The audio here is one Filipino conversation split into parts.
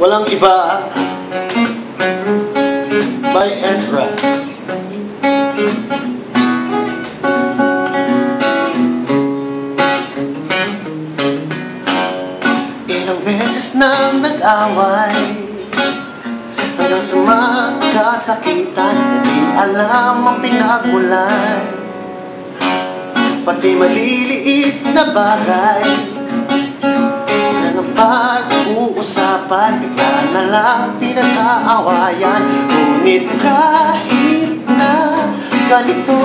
Walang Iba by Ezra. Ilang beses nang nag-away hanggang sa magkasakitan, hindi alam ang pinagmulan. Pati maliliit na bagay na pag-uusapan, bigla na lang pinag-aawayan. Ngunit kahit na ganito,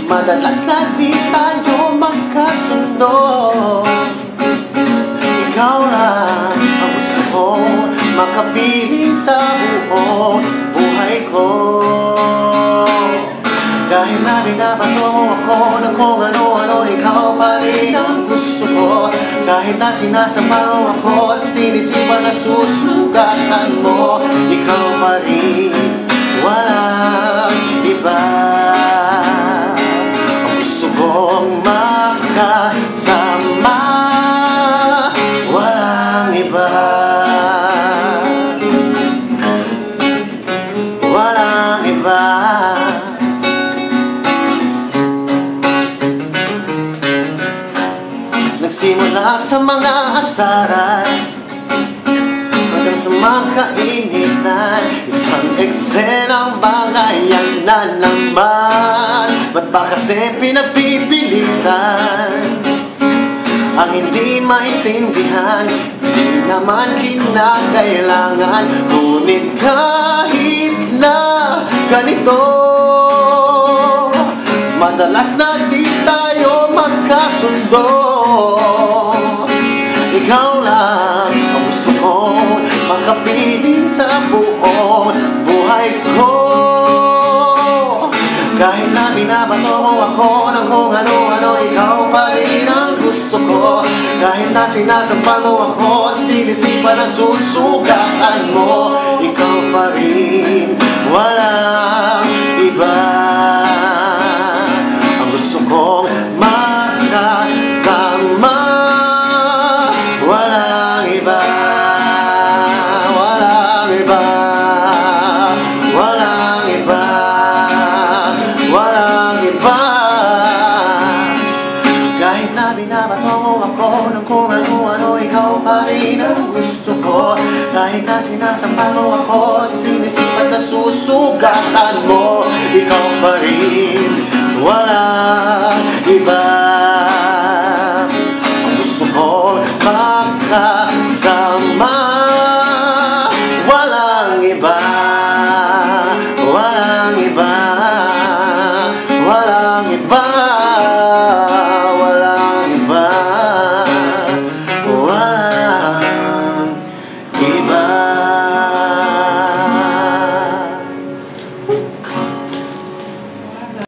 madalas na di tayo magkasundo. Ikaw lang ang gusto kong makapiling sa buong buhay ko. Kahit na binabato mo ako ng kung ano-ano, ikaw pa rin ang gusto ko. Kahit na sinasama mo ako at sinisipan na susugatan mo, ikaw pa rin, walang iba. Ang gusto kong makasama, walang iba. Walang iba. Nagsimula sa mga asaran hanggang sa magkainitan, isang eksenang bangayan na naman. Ba't ba kasi pinagpipilitan ang hindi maintindihan? Hindi naman kinakailangan. Ngunit kahit na ganito, madalas na di tayo magkasundo. Ikaw lang ang gusto kong makapiling sa buong buhay ko. Kahit na binabato mo ako ng kung ano-ano, ikaw pa rin ang gusto ko. Kahit na sinasampal mo ako at sinisipan na susugatan mo, ikaw pa rin, walang iba. Ang gusto kong makasama, walang iba. Walang iba. Walang iba. Walang iba. Kahit na binabato mo ako ng kung ano-ano, ikaw pa rin ang gusto ko. Kahit na sinasampal mo ako at sinisipat na susugatan mo, ikaw pa rin, walang iba. Ang gusto ko makasama, walang iba.